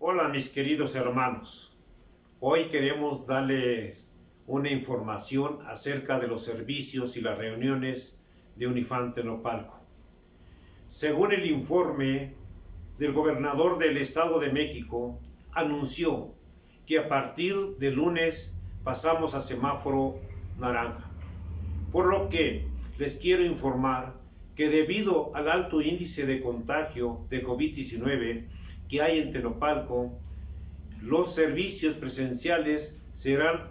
Hola mis queridos hermanos, hoy queremos darles una información acerca de los servicios y las reuniones de Unifante Nopalco. Según el informe del gobernador del Estado de México, anunció que a partir de lunes pasamos a semáforo naranja. Por lo que les quiero informar que debido al alto índice de contagio de COVID-19 que hay en Tenopalco, los servicios presenciales serán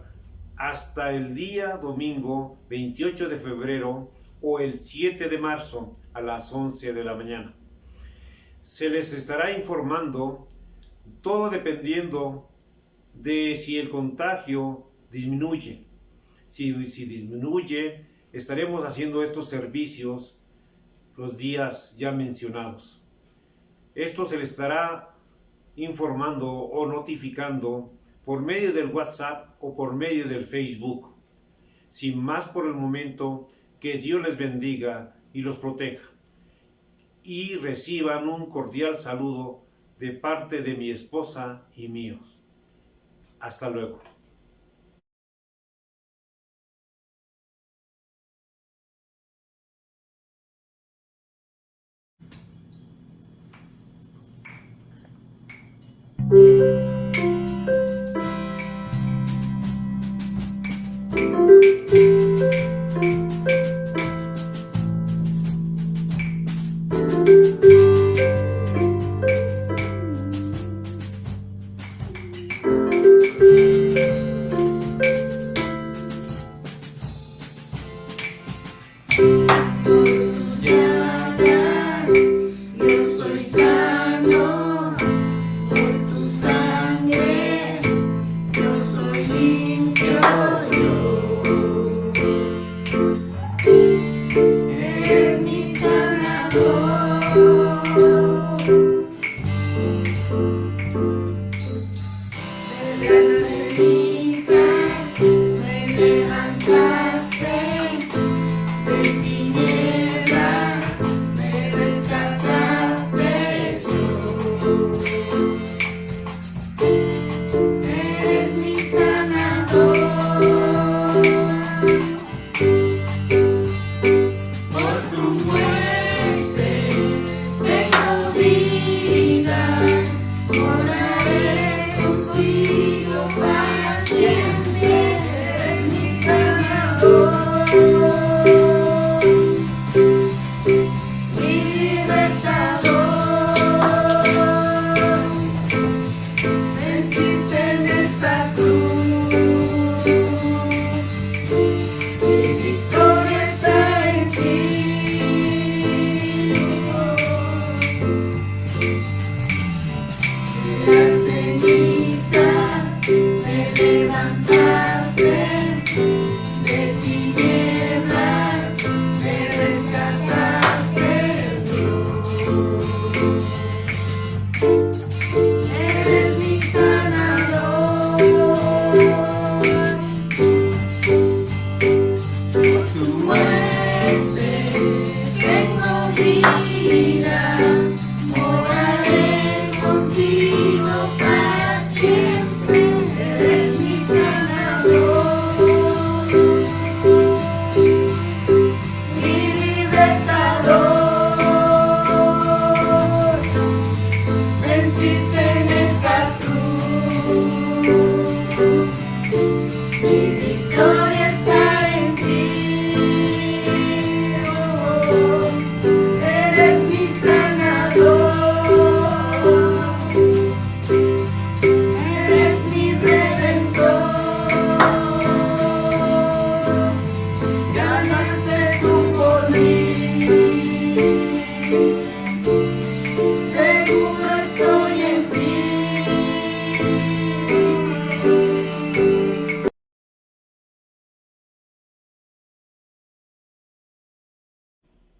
hasta el día domingo 28 de febrero o el 7 de marzo a las 11 de la mañana. Se les estará informando, todo dependiendo de si el contagio disminuye. Si disminuye, estaremos haciendo estos servicios los días ya mencionados. Esto se les estará informando o notificando por medio del WhatsApp o por medio del Facebook. Sin más por el momento, que Dios les bendiga y los proteja. Y reciban un cordial saludo de parte de mi esposa y míos. Hasta luego.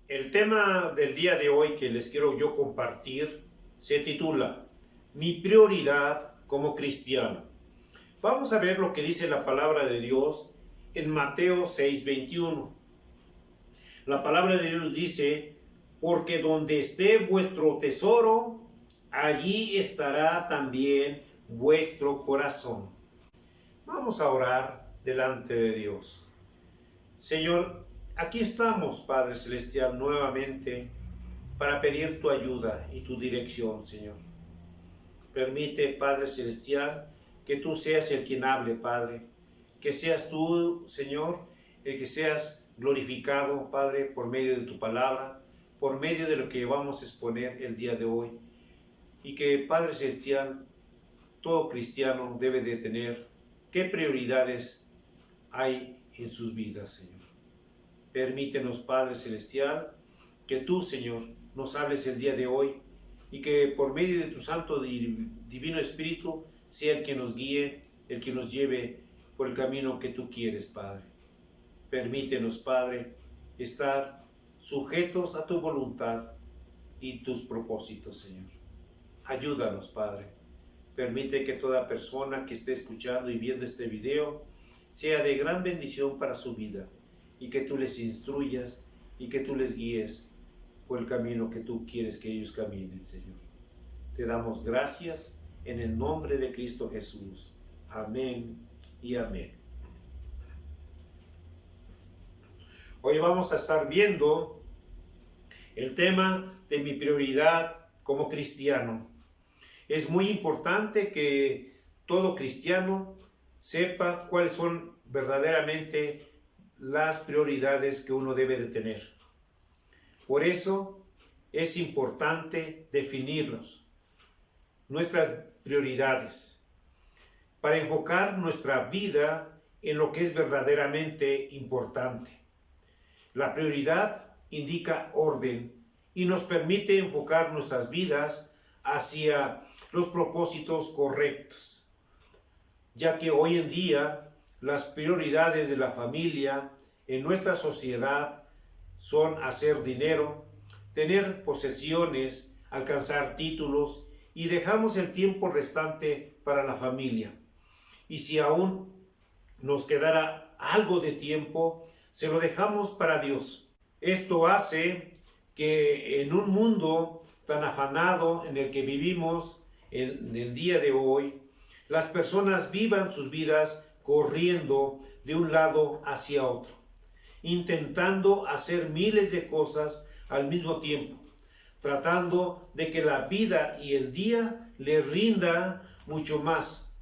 El tema del día de hoy que les quiero yo compartir se titula Mi prioridad como cristiano. Vamos a ver lo que dice la palabra de Dios en Mateo 6:21. La palabra de Dios dice, porque donde esté vuestro tesoro, allí estará también vuestro corazón. Vamos a orar delante de Dios. Señor, aquí estamos, Padre Celestial, nuevamente para pedir tu ayuda y tu dirección, Señor. Permite, Padre Celestial, que tú seas el quien hable, Padre. Que seas tú, Señor, el que seas glorificado, Padre, por medio de tu palabra, por medio de lo que vamos a exponer el día de hoy. Y que, Padre Celestial, todo cristiano debe de tener qué prioridades hay en sus vidas, Señor. Permítenos, Padre Celestial, que tú, Señor, nos hables el día de hoy y que por medio de tu Santo Divino Espíritu sea el que nos guíe, el que nos lleve por el camino que tú quieres, Padre. Permítenos, Padre, estar sujetos a tu voluntad y tus propósitos, Señor. Ayúdanos, Padre. Permite que toda persona que esté escuchando y viendo este video sea de gran bendición para su vida y que tú les instruyas y que tú les guíes por el camino que tú quieres que ellos caminen, Señor. Te damos gracias en el nombre de Cristo Jesús. Amén y amén. Hoy vamos a estar viendo el tema de mi prioridad como cristiano. Es muy importante que todo cristiano sepa cuáles son verdaderamente las prioridades que uno debe de tener. Por eso es importante definirlos, nuestras prioridades, para enfocar nuestra vida en lo que es verdaderamente importante. La prioridad indica orden y nos permite enfocar nuestras vidas hacia los propósitos correctos, ya que hoy en día las prioridades de la familia en nuestra sociedad son hacer dinero, tener posesiones, alcanzar títulos y dejamos el tiempo restante para la familia. Y si aún nos quedara algo de tiempo, se lo dejamos para Dios. Esto hace que en un mundo tan afanado en el que vivimos en el día de hoy, las personas vivan sus vidas corriendo de un lado hacia otro, intentando hacer miles de cosas al mismo tiempo, tratando de que la vida y el día les rinda mucho más.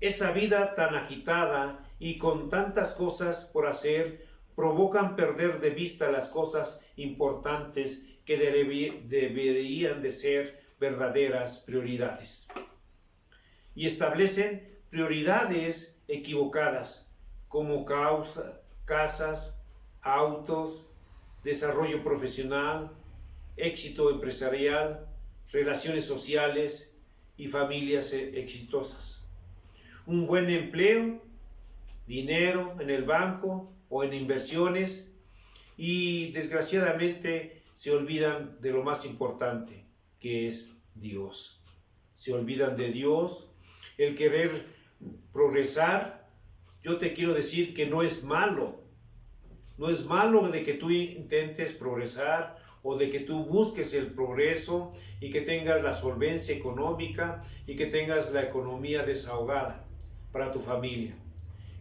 Esa vida tan agitada y con tantas cosas por hacer provocan perder de vista las cosas importantes que deberían de ser verdaderas prioridades. Y establecen prioridades equivocadas como casas, autos, desarrollo profesional, éxito empresarial, relaciones sociales y familias exitosas. Un buen empleo, dinero en el banco o en inversiones y desgraciadamente se olvidan de lo más importante, que es Dios. Se olvidan de Dios. El querer progresar, yo te quiero decir que no es malo. No es malo de que tú intentes progresar o de que tú busques el progreso y que tengas la solvencia económica y que tengas la economía desahogada para tu familia.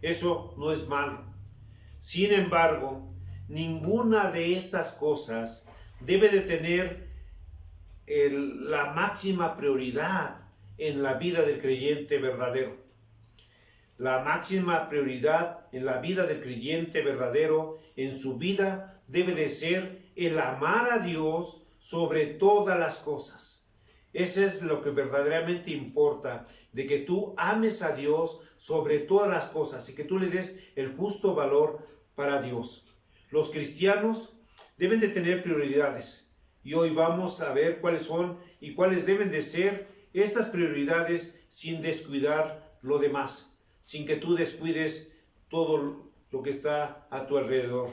Eso no es malo. Sin embargo, ninguna de estas cosas debe de tener la máxima prioridad en la vida del creyente verdadero. La máxima prioridad en la vida del creyente verdadero, en su vida, debe de ser el amar a Dios sobre todas las cosas. Eso es lo que verdaderamente importa, de que tú ames a Dios sobre todas las cosas y que tú le des el justo valor para Dios. Los cristianos deben de tener prioridades y hoy vamos a ver cuáles son y cuáles deben de ser estas prioridades sin descuidar lo demás, sin que tú descuides todo lo que está a tu alrededor.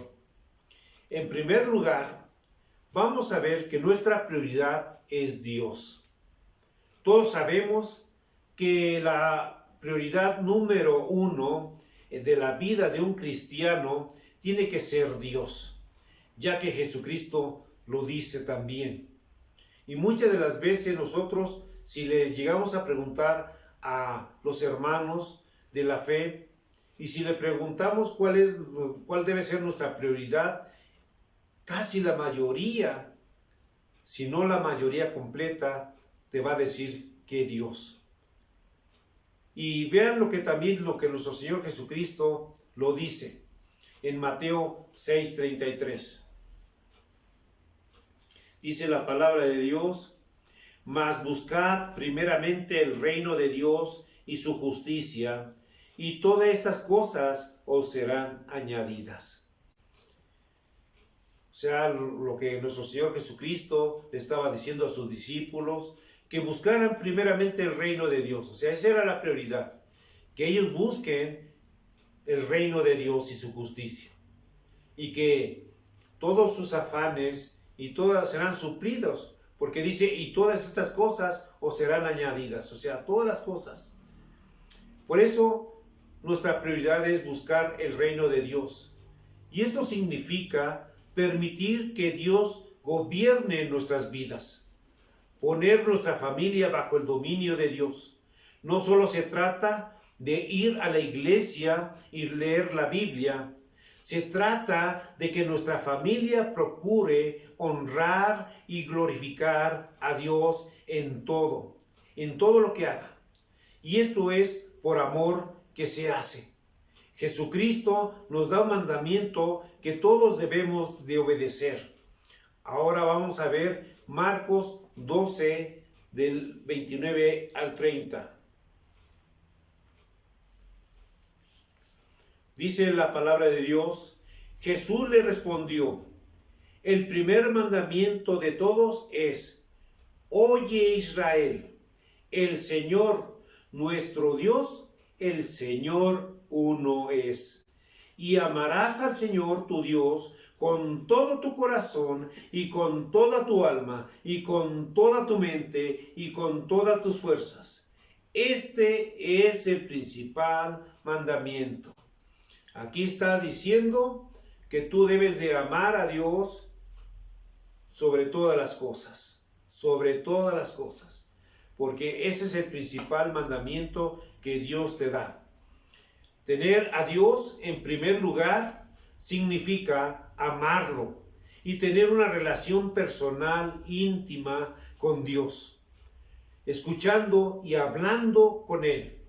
En primer lugar, vamos a ver que nuestra prioridad es Dios. Todos sabemos que la prioridad número uno de la vida de un cristiano tiene que ser Dios, ya que Jesucristo lo dice también. Y muchas de las veces nosotros si le llegamos a preguntar a los hermanos de la fe y si le preguntamos cuál debe ser nuestra prioridad, casi la mayoría, si no la mayoría completa, te va a decir que Dios. Y vean lo que nuestro Señor Jesucristo lo dice en Mateo 6:33. Dice la palabra de Dios: mas buscad primeramente el reino de Dios y su justicia, y todas estas cosas os serán añadidas. O sea, lo que nuestro Señor Jesucristo le estaba diciendo a sus discípulos, que buscaran primeramente el reino de Dios. O sea, esa era la prioridad, que ellos busquen el reino de Dios y su justicia, y que todos sus afanes y todas serán suplidos, porque dice, y todas estas cosas os serán añadidas, o sea, todas las cosas. Por eso, nuestra prioridad es buscar el reino de Dios. Y esto significa permitir que Dios gobierne nuestras vidas, poner nuestra familia bajo el dominio de Dios. No solo se trata de ir a la iglesia y leer la Biblia, se trata de que nuestra familia procure honrar y glorificar a Dios en todo lo que haga. Y esto es por amor que se hace. Jesucristo nos da un mandamiento que todos debemos de obedecer. Ahora vamos a ver Marcos 12, del 29 al 30. Dice la palabra de Dios: Jesús le respondió: el primer mandamiento de todos es: oye Israel, el Señor nuestro Dios, el Señor uno es. Y amarás al Señor tu Dios con todo tu corazón y con toda tu alma y con toda tu mente y con todas tus fuerzas. Este es el principal mandamiento. Aquí está diciendo que tú debes de amar a Dios sobre todas las cosas, porque ese es el principal mandamiento que Dios te da. Tener a Dios en primer lugar significa amarlo y tener una relación personal íntima con Dios, escuchando y hablando con Él.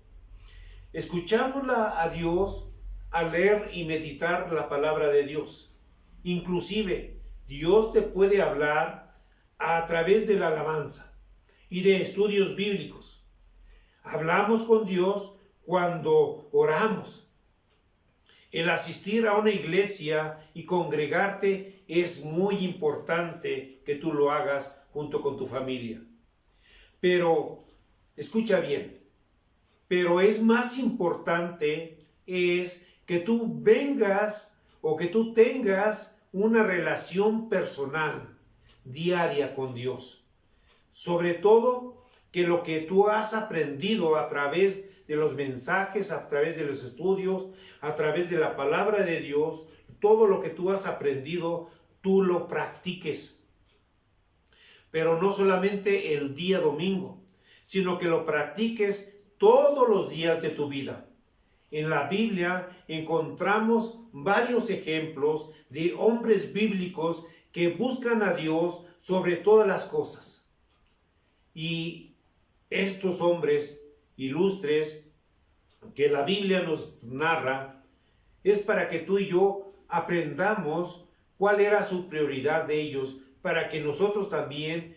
Escuchamos a Dios al leer y meditar la palabra de Dios. Inclusive, Dios te puede hablar a través de la alabanza y de estudios bíblicos. Hablamos con Dios cuando oramos. El asistir a una iglesia y congregarte es muy importante que tú lo hagas junto con tu familia. Pero, escucha bien, pero es más importante es que tú vengas o que tú tengas una relación personal diaria con Dios. Sobre todo que lo que tú has aprendido a través de los mensajes, a través de los estudios, a través de la palabra de Dios, todo lo que tú has aprendido, tú lo practiques. Pero no solamente el día domingo, sino que lo practiques todos los días de tu vida. En la Biblia encontramos varios ejemplos de hombres bíblicos que buscan a Dios sobre todas las cosas. Y estos hombres ilustres que la Biblia nos narra es para que tú y yo aprendamos cuál era su prioridad de ellos, para que nosotros también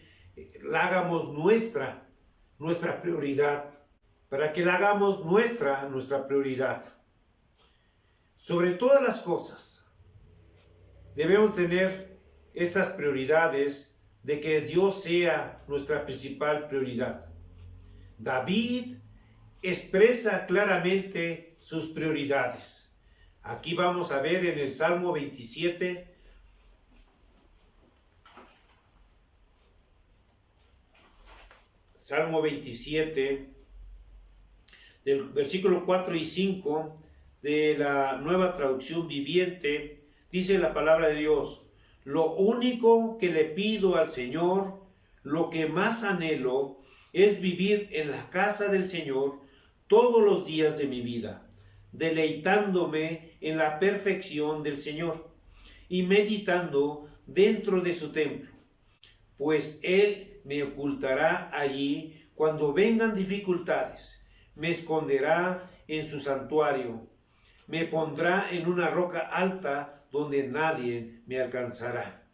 la hagamos nuestra prioridad, para que la hagamos nuestra prioridad. Sobre todas las cosas, debemos tener estas prioridades de que Dios sea nuestra principal prioridad. David expresa claramente sus prioridades. Aquí vamos a ver en el Salmo 27, Salmo 27, del versículo 4 y 5 de la Nueva Traducción Viviente, dice la palabra de Dios: lo único que le pido al Señor, lo que más anhelo, es vivir en la casa del Señor todos los días de mi vida, deleitándome en la perfección del Señor y meditando dentro de su templo, pues Él me ocultará allí cuando vengan dificultades, me esconderá en su santuario, me pondrá en una roca alta donde nadie me alcanzará.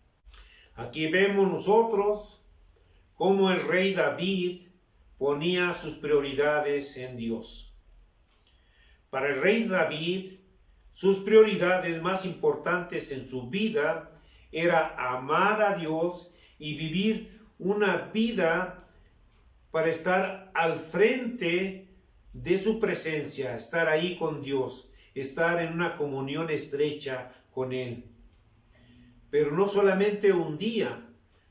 Aquí vemos nosotros cómo el rey David ponía sus prioridades en Dios. Para el rey David, sus prioridades más importantes en su vida era amar a Dios y vivir una vida para estar al frente de su presencia, estar ahí con Dios, estar en una comunión estrecha con Él. Pero no solamente un día,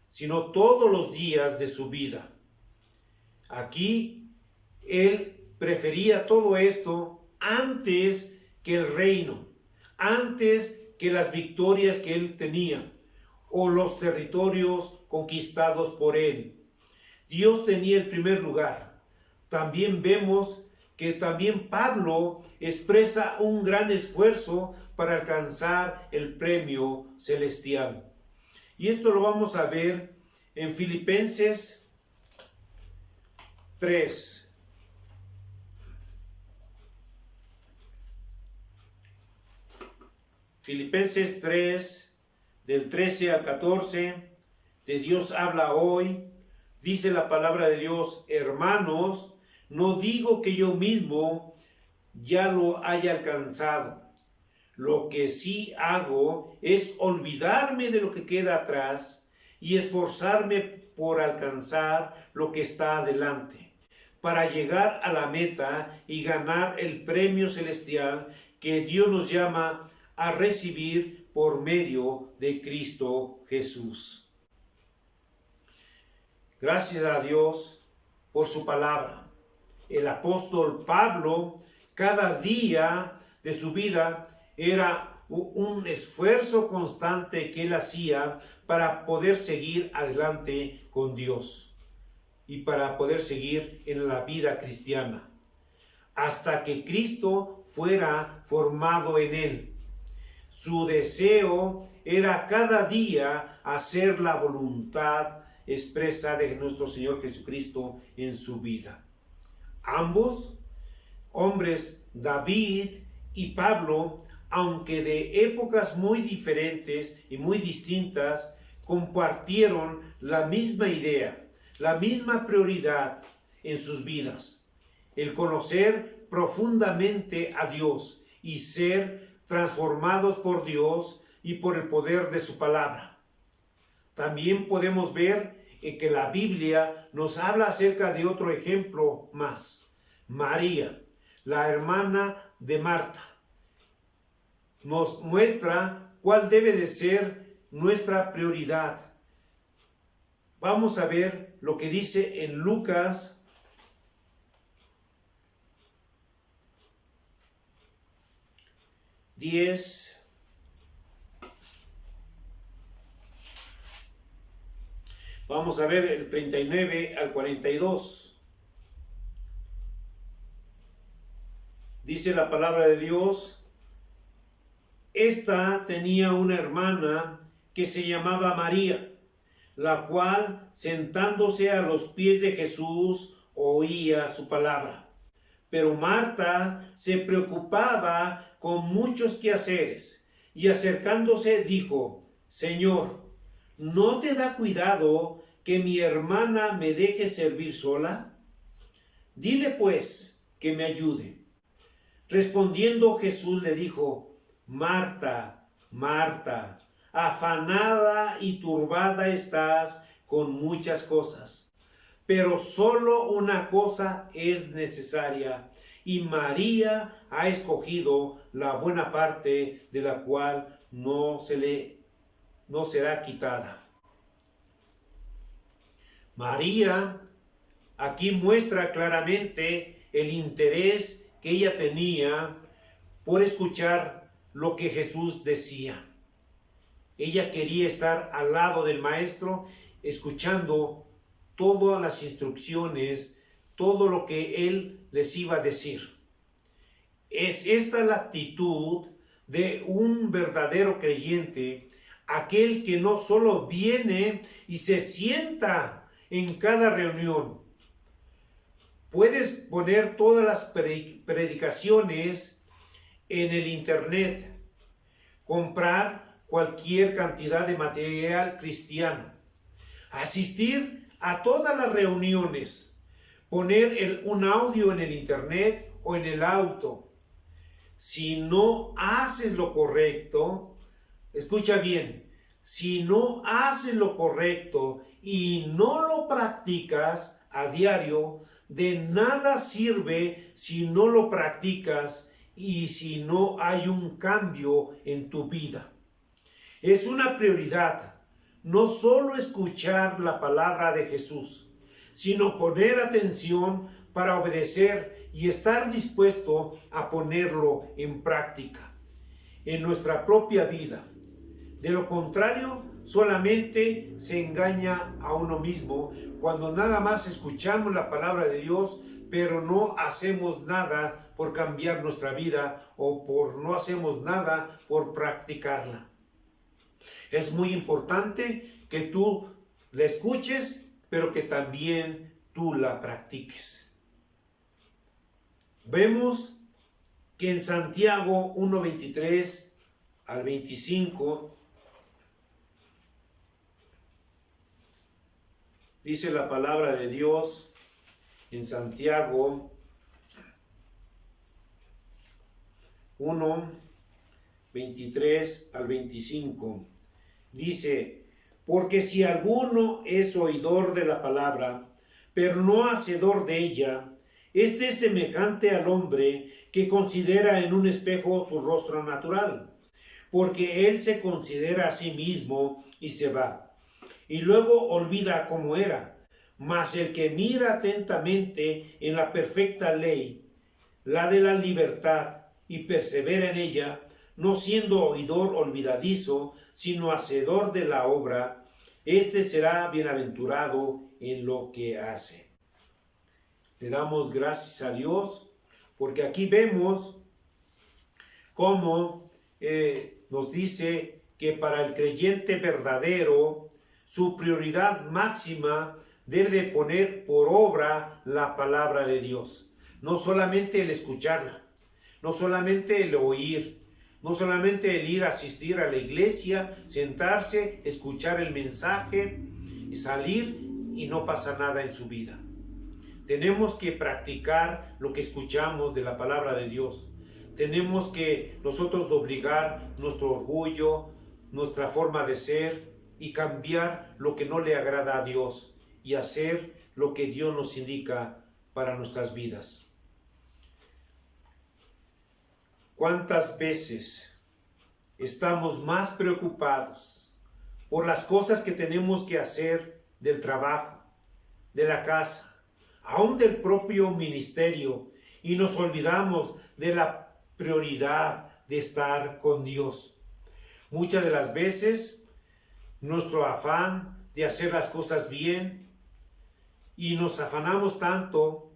sino todos los días de su vida. Aquí él prefería todo esto antes que el reino, antes que las victorias que él tenía o los territorios conquistados por él. Dios tenía el primer lugar. También vemos que también Pablo expresa un gran esfuerzo para alcanzar el premio celestial. Y esto lo vamos a ver en Filipenses 3. Filipenses 3, del 13 al 14, de Dios habla hoy. Dice la palabra de Dios: hermanos, no digo que yo mismo ya lo haya alcanzado. Lo que sí hago es olvidarme de lo que queda atrás y esforzarme por alcanzar lo que está adelante, para llegar a la meta y ganar el premio celestial que Dios nos llama a recibir por medio de Cristo Jesús. Gracias a Dios por su palabra. El apóstol Pablo, cada día de su vida, era un esfuerzo constante que él hacía para poder seguir adelante con Dios y para poder seguir en la vida cristiana, hasta que Cristo fuera formado en él. Su deseo era cada día hacer la voluntad expresa de nuestro Señor Jesucristo en su vida. Ambos hombres, David y Pablo, aunque de épocas muy diferentes y muy distintas, compartieron la misma idea, la misma prioridad en sus vidas: el conocer profundamente a Dios y ser transformados por Dios y por el poder de su palabra. También podemos ver que la Biblia nos habla acerca de otro ejemplo más: María, la hermana de Marta. Nos muestra cuál debe de ser nuestra prioridad. Vamos a ver lo que dice en Lucas 10. Vamos a ver el 39 al 42. Dice la palabra de Dios: esta tenía una hermana que se llamaba María, la cual, sentándose a los pies de Jesús, oía su palabra. Pero Marta se preocupaba con muchos quehaceres, y acercándose dijo: Señor, ¿no te da cuidado que mi hermana me deje servir sola? Dile pues que me ayude. Respondiendo Jesús le dijo: Marta, Marta, afanada y turbada estás con muchas cosas, pero solo una cosa es necesaria, y María ha escogido la buena parte, de la cual no será quitada. María aquí muestra claramente el interés que ella tenía por escuchar lo que Jesús decía. Ella quería estar al lado del maestro, escuchando todas las instrucciones, todo lo que Él les iba a decir. Es esta la actitud de un verdadero creyente, aquel que no solo viene y se sienta en cada reunión. Puedes poner todas las predicaciones en el internet, comprar cualquier cantidad de material cristiano, asistir a todas las reuniones, poner un audio en el internet o en el auto. Si no haces lo correcto, escucha bien, si no haces lo correcto y no lo practicas a diario, de nada sirve si no lo practicas y si no hay un cambio en tu vida. Es una prioridad no solo escuchar la palabra de Jesús, sino poner atención para obedecer y estar dispuesto a ponerlo en práctica en nuestra propia vida. De lo contrario, solamente se engaña a uno mismo cuando nada más escuchamos la palabra de Dios, pero no hacemos nada por cambiar nuestra vida o no hacemos nada por practicarla. Es muy importante que tú la escuches, pero que también tú la practiques. Vemos que en Santiago 1:23 al 25 dice la palabra de Dios en Santiago 1:23 al 25. Dice: porque si alguno es oidor de la palabra, pero no hacedor de ella, este es semejante al hombre que considera en un espejo su rostro natural, porque él se considera a sí mismo y se va, y luego olvida cómo era. Mas el que mira atentamente en la perfecta ley, la de la libertad, y persevera en ella, no siendo oidor olvidadizo, sino hacedor de la obra, este será bienaventurado en lo que hace. Le damos gracias a Dios, porque aquí vemos cómo nos dice que para el creyente verdadero, su prioridad máxima debe de poner por obra la palabra de Dios. No solamente el escucharla, no solamente el oír, no solamente el ir a asistir a la iglesia, sentarse, escuchar el mensaje y salir y no pasa nada en su vida. Tenemos que practicar lo que escuchamos de la palabra de Dios. Tenemos que nosotros doblegar nuestro orgullo, nuestra forma de ser y cambiar lo que no le agrada a Dios y hacer lo que Dios nos indica para nuestras vidas. ¿Cuántas veces estamos más preocupados por las cosas que tenemos que hacer del trabajo, de la casa, aún del propio ministerio, y nos olvidamos de la prioridad de estar con Dios? Muchas de las veces nuestro afán de hacer las cosas bien, y nos afanamos tanto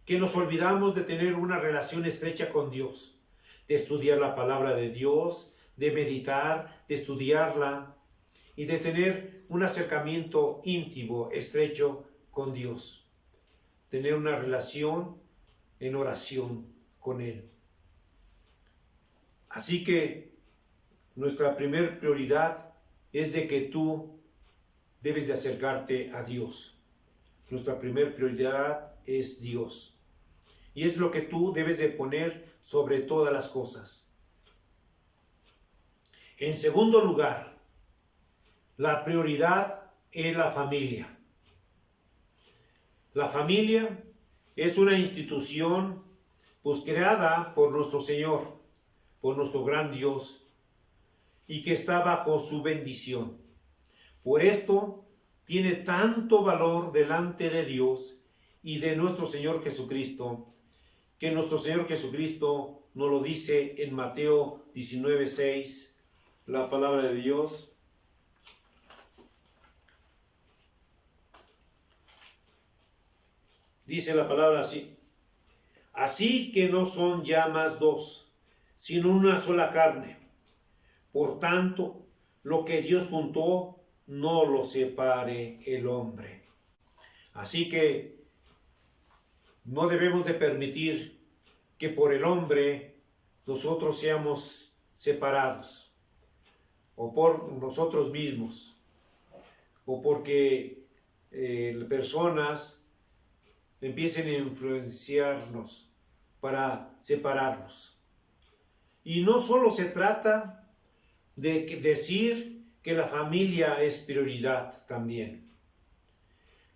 que nos olvidamos de tener una relación estrecha con Dios, de estudiar la palabra de Dios, de meditar, de estudiarla y de tener un acercamiento íntimo, estrecho con Dios. Tener una relación en oración con Él. Así que nuestra primer prioridad es de que tú debes de acercarte a Dios. Nuestra primer prioridad es Dios. Y es lo que tú debes de poner sobre todas las cosas. En segundo lugar, la prioridad es la familia. La familia es una institución pues creada por nuestro Señor, por nuestro gran Dios, y que está bajo su bendición. Por esto tiene tanto valor delante de Dios y de nuestro Señor Jesucristo, que nuestro Señor Jesucristo nos lo dice en Mateo 19:6, la palabra de Dios. Dice la palabra así: así que no son ya más dos, sino una sola carne. Por tanto, lo que Dios juntó, no lo separe el hombre. Así que no debemos de permitir que por el hombre nosotros seamos separados, o por nosotros mismos, o porque personas empiecen a influenciarnos para separarnos. Y no solo se trata de decir que la familia es prioridad también.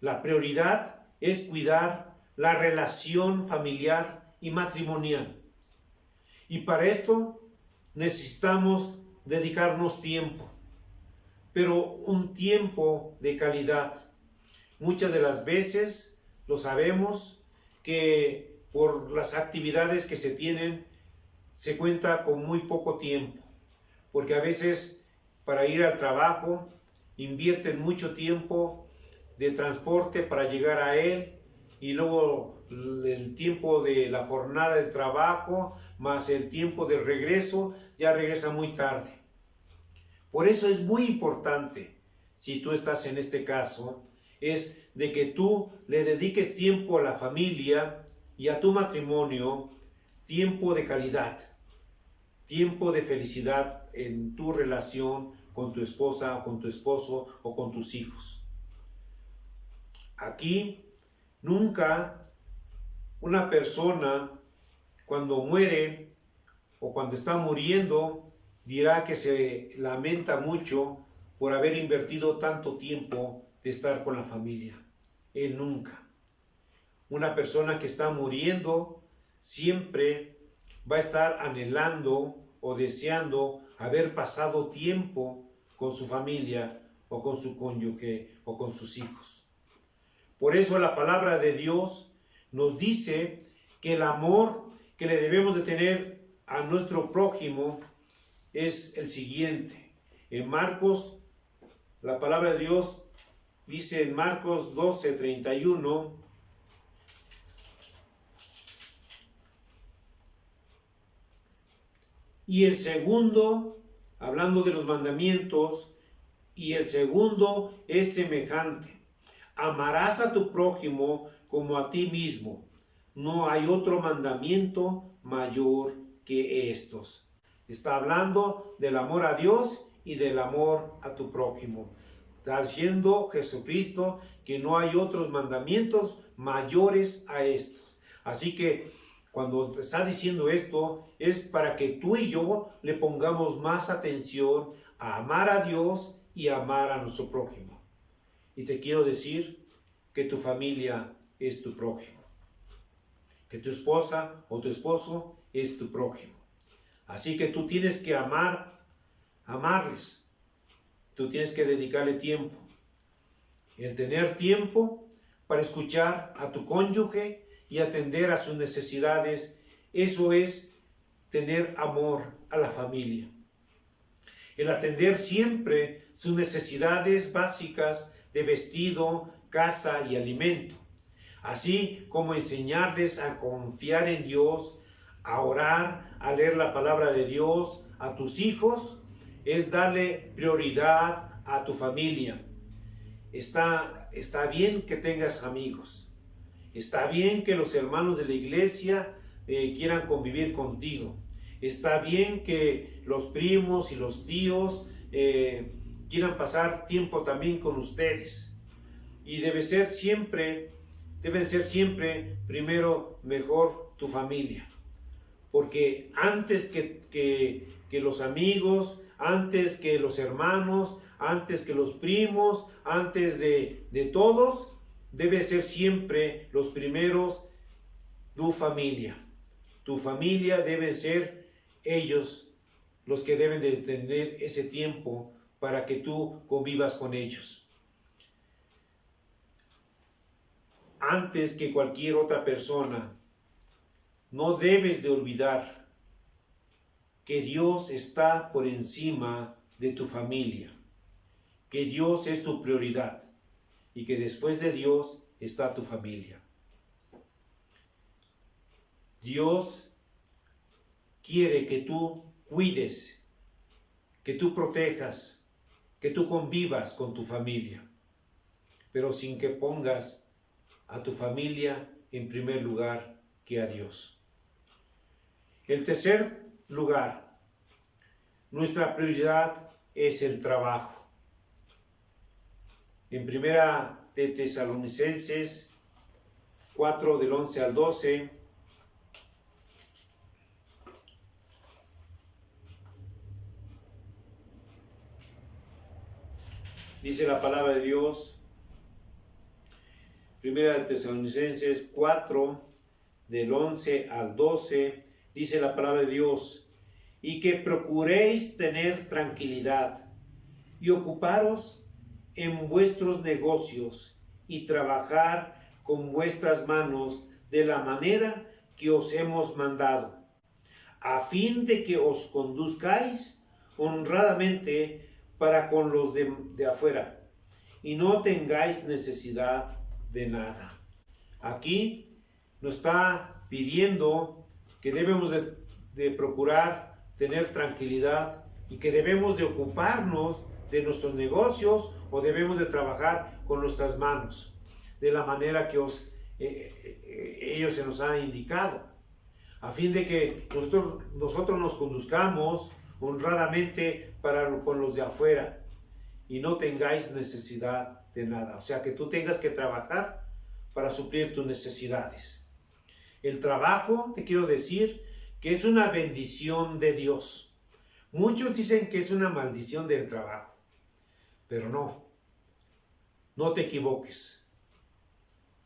La prioridad es cuidar la relación familiar y matrimonial. Y para esto necesitamos dedicarnos tiempo, pero un tiempo de calidad. Muchas de las veces lo sabemos que por las actividades que se tienen se cuenta con muy poco tiempo, porque a veces para ir al trabajo invierten mucho tiempo de transporte para llegar a él, y luego el tiempo de la jornada de trabajo más el tiempo de regreso, ya regresa muy tarde. Por eso es muy importante, si tú estás en este caso, es de que tú le dediques tiempo a la familia y a tu matrimonio, tiempo de calidad, tiempo de felicidad en tu relación con tu esposa, con tu esposo o con tus hijos. Aquí nunca una persona cuando muere o cuando está muriendo dirá que se lamenta mucho por haber invertido tanto tiempo de estar con la familia. Él nunca. Una persona que está muriendo siempre va a estar anhelando o deseando haber pasado tiempo con su familia o con su cónyuge o con sus hijos. Por eso la palabra de Dios nos dice que el amor que le debemos de tener a nuestro prójimo es el siguiente. En Marcos, la palabra de Dios dice en Marcos 12:31, y el segundo, hablando de los mandamientos, y el segundo es semejante: amarás a tu prójimo como a ti mismo. No hay otro mandamiento mayor que estos. Está hablando del amor a Dios y del amor a tu prójimo. Está diciendo Jesucristo que no hay otros mandamientos mayores a estos. Así que cuando está diciendo esto es para que tú y yo le pongamos más atención a amar a Dios y amar a nuestro prójimo. Y te quiero decir que tu familia es tu prójimo, que tu esposa o tu esposo es tu prójimo. Así que tú tienes que amarles, tú tienes que dedicarle tiempo. El tener tiempo para escuchar a tu cónyuge y atender a sus necesidades, eso es tener amor a la familia. El atender siempre sus necesidades básicas de vestido, casa y alimento, así como enseñarles a confiar en Dios, a orar, a leer la palabra de Dios a tus hijos, es darle prioridad a tu familia. Está bien que tengas amigos, está bien que los hermanos de la iglesia quieran convivir contigo, está bien que los primos y los tíos quieran pasar tiempo también con ustedes, y deben ser siempre primero mejor tu familia, porque antes que los amigos, antes que los hermanos, antes que los primos, antes de todos, debe ser siempre los primeros tu familia. Tu familia debe ser ellos los que deben de tener ese tiempo para que tú convivas con ellos. Antes que cualquier otra persona, no debes de olvidar que Dios está por encima de tu familia, que Dios es tu prioridad y que después de Dios está tu familia. Dios quiere que tú cuides, que tú protejas, que tú convivas con tu familia, pero sin que pongas a tu familia en primer lugar que a Dios. El tercer lugar, nuestra prioridad es el trabajo. En primera de Tesalonicenses 4 del 11 al 12, dice la palabra de Dios, primera de Tesalonicenses 4 del 11 al 12, dice la palabra de Dios, y que procuréis tener tranquilidad y ocuparos en vuestros negocios y trabajar con vuestras manos de la manera que os hemos mandado, a fin de que os conduzcáis honradamente para con los de afuera y no tengáis necesidad de nada. Aquí nos está pidiendo que debemos de procurar tener tranquilidad y que debemos de ocuparnos de nuestros negocios o debemos de trabajar con nuestras manos de la manera que ellos se nos han indicado, a fin de que nosotros nos conduzcamos honradamente con los de afuera y no tengáis necesidad de nada. O sea, que tú tengas que trabajar para suplir tus necesidades. El trabajo, te quiero decir, que es una bendición de Dios. Muchos dicen que es una maldición del trabajo, pero no te equivoques.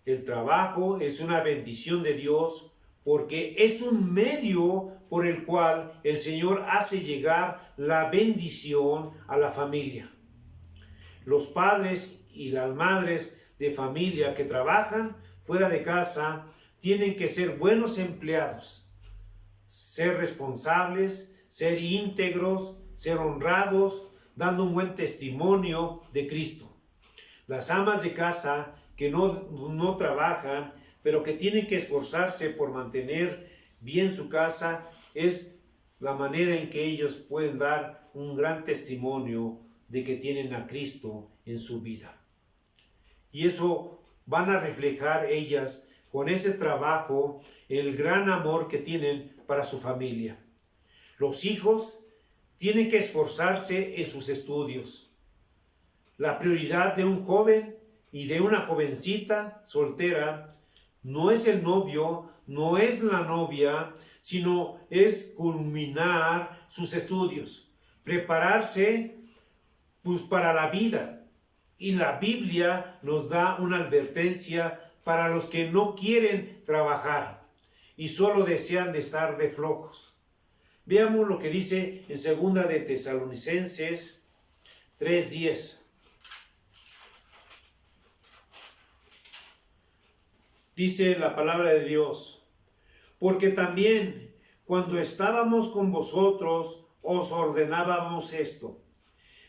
El trabajo es una bendición de Dios porque es un medio por el cual el Señor hace llegar la bendición a la familia. Los padres y las madres de familia que trabajan fuera de casa tienen que ser buenos empleados, ser responsables, ser íntegros, ser honrados, dando un buen testimonio de Cristo. Las amas de casa que no trabajan, pero que tienen que esforzarse por mantener bien su casa, es la manera en que ellos pueden dar un gran testimonio de que tienen a Cristo en su vida. Y eso van a reflejar ellas con ese trabajo, el gran amor que tienen para su familia. Los hijos tienen que esforzarse en sus estudios. La prioridad de un joven y de una jovencita soltera no es el novio, no es la novia, sino es culminar sus estudios, prepararse pues para la vida. Y la Biblia nos da una advertencia para los que no quieren trabajar y solo desean de estar de flojos. Veamos lo que dice en segunda de Tesalonicenses 3:10. Dice la palabra de Dios, porque también cuando estábamos con vosotros os ordenábamos esto: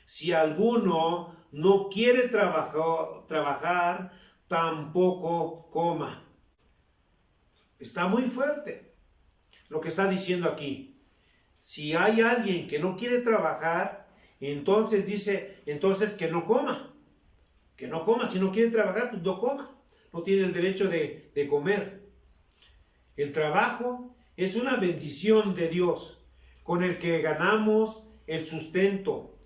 si alguno no quiere trabajar, tampoco coma. Está muy fuerte lo que está diciendo aquí. Si hay alguien que no quiere trabajar, entonces dice, que no coma. Que no coma. Si no quiere trabajar, pues no coma. No tiene el derecho de comer. El trabajo es una bendición de Dios con el que ganamos el sustento.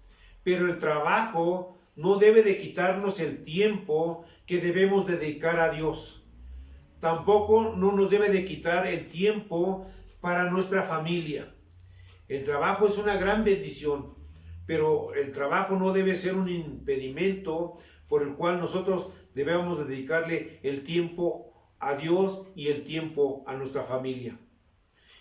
Pero el trabajo no debe de quitarnos el tiempo que debemos dedicar a Dios. Tampoco no nos debe de quitar el tiempo para nuestra familia. El trabajo es una gran bendición, pero el trabajo no debe ser un impedimento por el cual nosotros debemos dedicarle el tiempo a Dios y el tiempo a nuestra familia.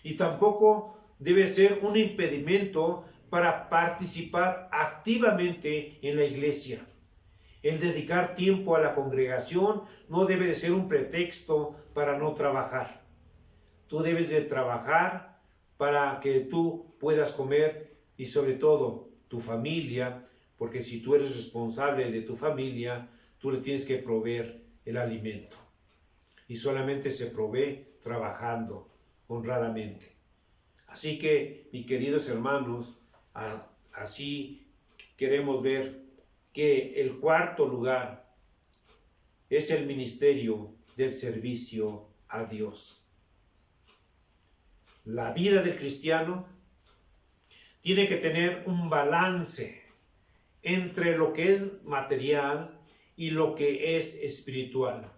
Y tampoco debe ser un impedimento para participar activamente en la iglesia. El dedicar tiempo a la congregación no debe de ser un pretexto para no trabajar. Tú debes de trabajar para que tú puedas comer y sobre todo tu familia, porque si tú eres responsable de tu familia, tú le tienes que proveer el alimento. Y solamente se provee trabajando honradamente. Así que, mis queridos hermanos, así queremos ver que el cuarto lugar es el ministerio del servicio a Dios. La vida del cristiano tiene que tener un balance entre lo que es material y lo que es espiritual.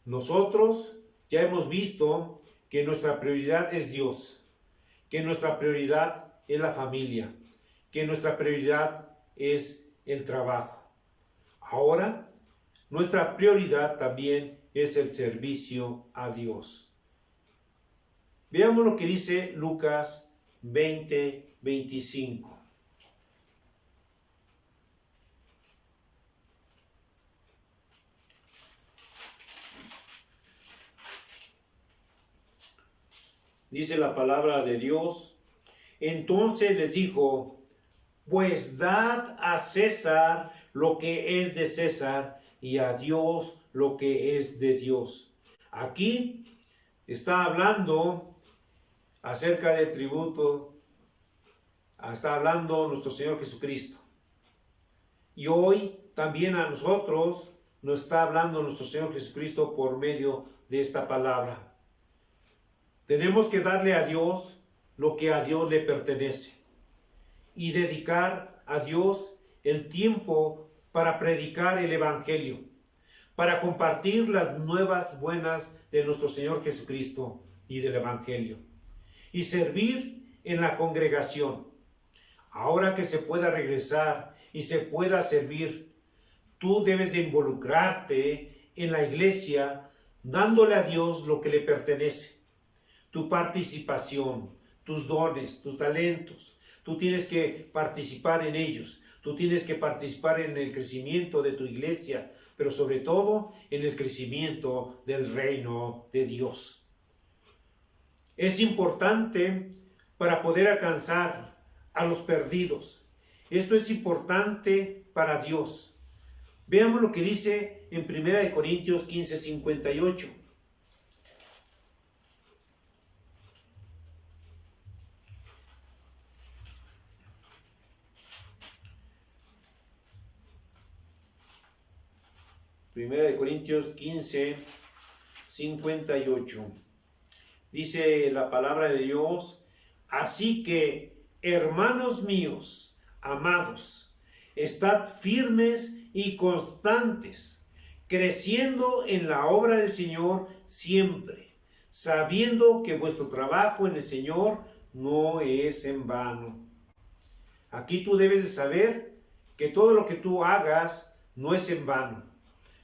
Nosotros ya hemos visto que nuestra prioridad es Dios, que nuestra prioridad es la familia, que nuestra prioridad es el trabajo. Ahora, nuestra prioridad también es el servicio a Dios. Veamos lo que dice Lucas 20:25. Dice la palabra de Dios: entonces les dijo, pues dad a César lo que es de César y a Dios lo que es de Dios. Aquí está hablando acerca de tributo, está hablando nuestro Señor Jesucristo. Y hoy también a nosotros nos está hablando nuestro Señor Jesucristo por medio de esta palabra. Tenemos que darle a Dios lo que a Dios le pertenece y dedicar a Dios el tiempo para predicar el Evangelio, para compartir las nuevas buenas de nuestro Señor Jesucristo y del Evangelio, y servir en la congregación. Ahora que se pueda regresar y se pueda servir, tú debes de involucrarte en la iglesia, dándole a Dios lo que le pertenece. Tu participación, tus dones, tus talentos, tú tienes que participar en ellos. Tú tienes que participar en el crecimiento de tu iglesia, pero sobre todo en el crecimiento del reino de Dios. Es importante para poder alcanzar a los perdidos. Esto es importante para Dios. Veamos lo que dice en 1 Corintios 15:58. Primera de Corintios 15:58. Dice la palabra de Dios: así que, hermanos míos, amados, estad firmes y constantes, creciendo en la obra del Señor siempre, sabiendo que vuestro trabajo en el Señor no es en vano. Aquí tú debes de saber que todo lo que tú hagas no es en vano.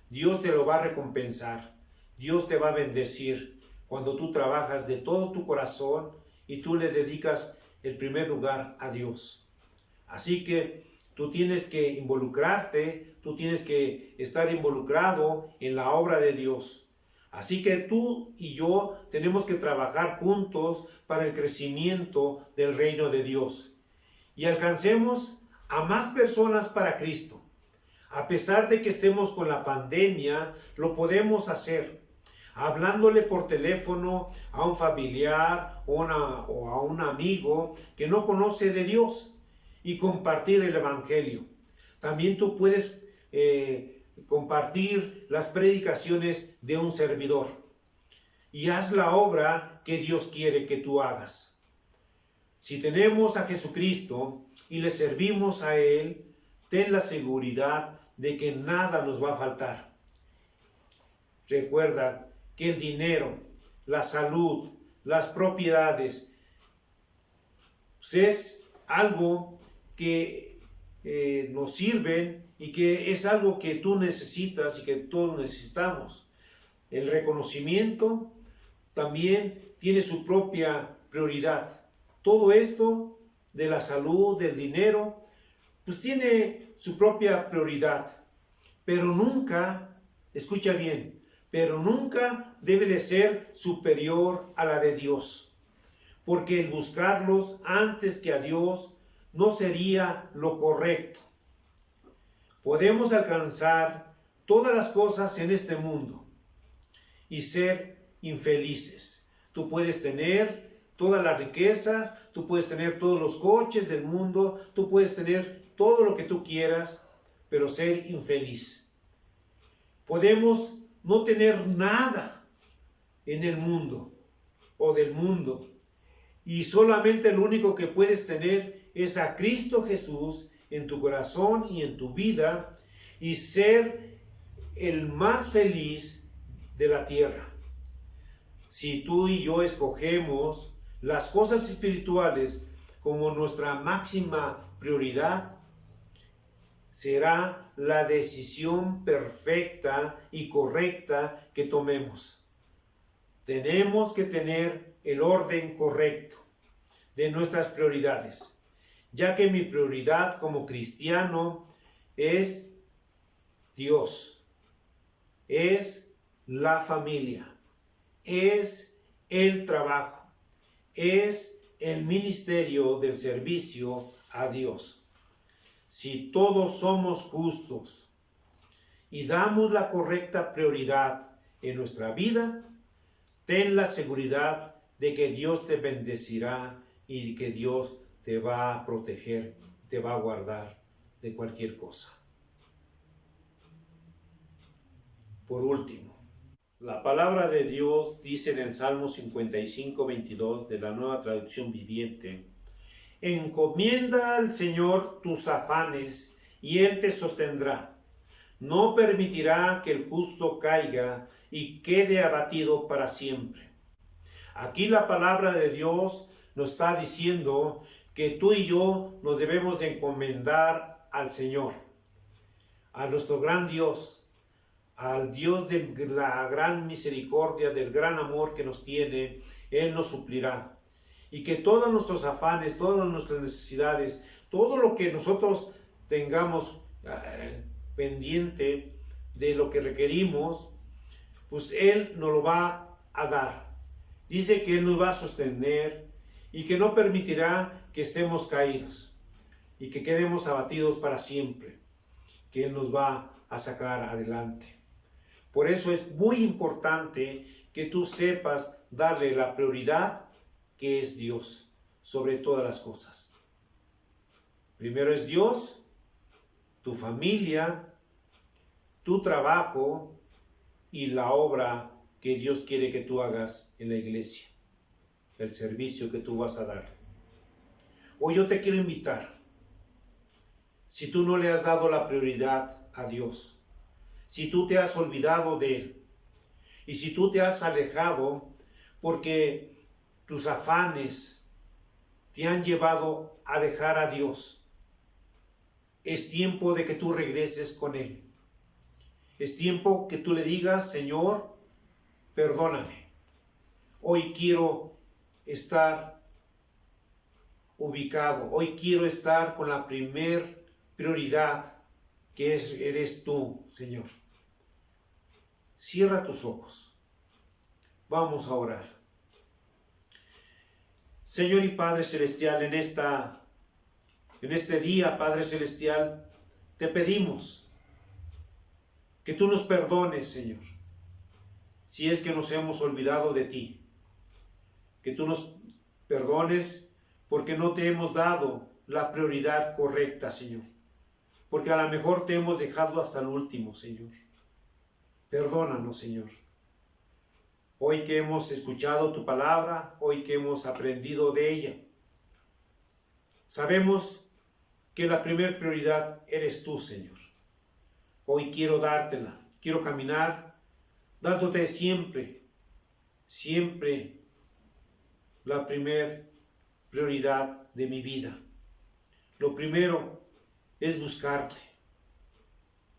Dios te lo va a recompensar. Dios te va a bendecir cuando tú trabajas de todo tu corazón y tú le dedicas el primer lugar a Dios. Así que tú tienes que involucrarte, tú tienes que estar involucrado en la obra de Dios. Así que tú y yo tenemos que trabajar juntos para el crecimiento del reino de Dios y alcancemos a más personas para Cristo. A pesar de que estemos con la pandemia, lo podemos hacer. Hablándole por teléfono a un familiar o a un amigo que no conoce de Dios y compartir el Evangelio. También tú puedes compartir las predicaciones de un servidor y haz la obra que Dios quiere que tú hagas. Si tenemos a Jesucristo y le servimos a Él, ten la seguridad de que nada nos va a faltar. Recuerda que el dinero, la salud, las propiedades, pues es algo que nos sirven y que es algo que tú necesitas y que todos necesitamos. El reconocimiento también tiene su propia prioridad. Todo esto de la salud, del dinero, pues tiene su propia prioridad, pero nunca, escucha bien, pero nunca debe de ser superior a la de Dios, porque el buscarlos antes que a Dios no sería lo correcto. Podemos alcanzar todas las cosas en este mundo y ser infelices. Tú puedes tener todas las riquezas, tú puedes tener todos los coches del mundo, tú puedes tener todo lo que tú quieras, pero ser infeliz. Podemos no tener nada en el mundo o del mundo, y solamente lo único que puedes tener es a Cristo Jesús en tu corazón y en tu vida, y ser el más feliz de la tierra. Si tú y yo escogemos las cosas espirituales como nuestra máxima prioridad, será la decisión perfecta y correcta que tomemos. Tenemos que tener el orden correcto de nuestras prioridades, ya que mi prioridad como cristiano es Dios, es la familia, es el trabajo, es el ministerio del servicio a Dios. Si todos somos justos y damos la correcta prioridad en nuestra vida, ten la seguridad de que Dios te bendecirá y que Dios te va a proteger, te va a guardar de cualquier cosa. Por último, la palabra de Dios dice en el Salmo 55:22 de la Nueva Traducción Viviente: encomienda al Señor tus afanes y Él te sostendrá. No permitirá que el justo caiga y quede abatido para siempre. Aquí la palabra de Dios nos está diciendo que tú y yo nos debemos de encomendar al Señor, a nuestro gran Dios, al Dios de la gran misericordia, del gran amor que nos tiene. Él nos suplirá. Y que todos nuestros afanes, todas nuestras necesidades, todo lo que nosotros tengamos pendiente de lo que requerimos, pues Él nos lo va a dar. Dice que Él nos va a sostener y que no permitirá que estemos caídos y que quedemos abatidos para siempre, que Él nos va a sacar adelante. Por eso es muy importante que tú sepas darle la prioridad que es Dios sobre todas las cosas. Primero es Dios, tu familia, tu trabajo y la obra que Dios quiere que tú hagas en la iglesia, el servicio que tú vas a dar. Hoy yo te quiero invitar, si tú no le has dado la prioridad a Dios, si tú te has olvidado de Él, y si tú te has alejado porque tus afanes te han llevado a dejar a Dios, es tiempo de que tú regreses con Él. Es tiempo que tú le digas: Señor, perdóname. Hoy quiero estar ubicado. Hoy quiero estar con la primer prioridad, que eres tú, Señor. Cierra tus ojos. Vamos a orar. Señor y Padre Celestial, en este día, Padre Celestial, te pedimos que tú nos perdones, Señor, si es que nos hemos olvidado de ti. Que tú nos perdones porque no te hemos dado la prioridad correcta, Señor. Porque a lo mejor te hemos dejado hasta el último, Señor. Perdónanos, Señor. Hoy que hemos escuchado tu palabra, hoy que hemos aprendido de ella, sabemos que la primera prioridad eres tú, Señor. Hoy quiero dártela, quiero caminar dándote siempre la primera prioridad de mi vida. Lo primero es buscarte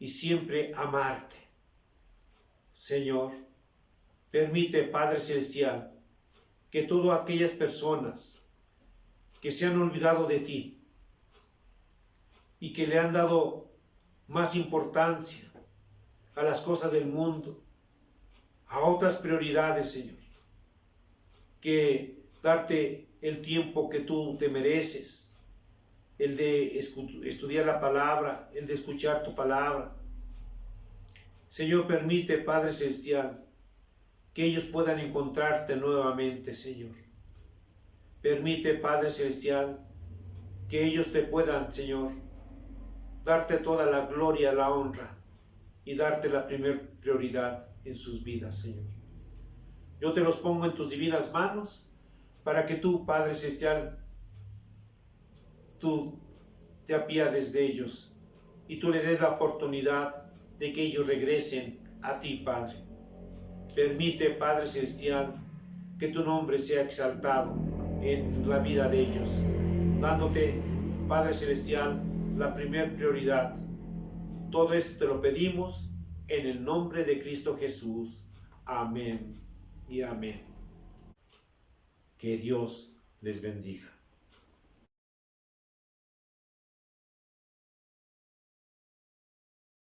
y siempre amarte. Señor, permite, Padre Celestial, que todas aquellas personas que se han olvidado de ti y que le han dado más importancia a las cosas del mundo, a otras prioridades, Señor, que darte el tiempo que tú te mereces, el de estudiar la palabra, el de escuchar tu palabra. Señor, permite, Padre Celestial, que ellos puedan encontrarte nuevamente, Señor. Permite, Padre Celestial, que ellos te puedan, Señor, darte toda la gloria, la honra y darte la primer prioridad en sus vidas, Señor. Yo te los pongo en tus divinas manos para que tú, Padre Celestial, tú te apiades de ellos y tú le des la oportunidad de que ellos regresen a ti, Padre. Permite, Padre Celestial, que tu nombre sea exaltado en la vida de ellos, dándote, Padre Celestial, la primer prioridad. Todo esto te lo pedimos en el nombre de Cristo Jesús. Amén y amén. Que Dios les bendiga.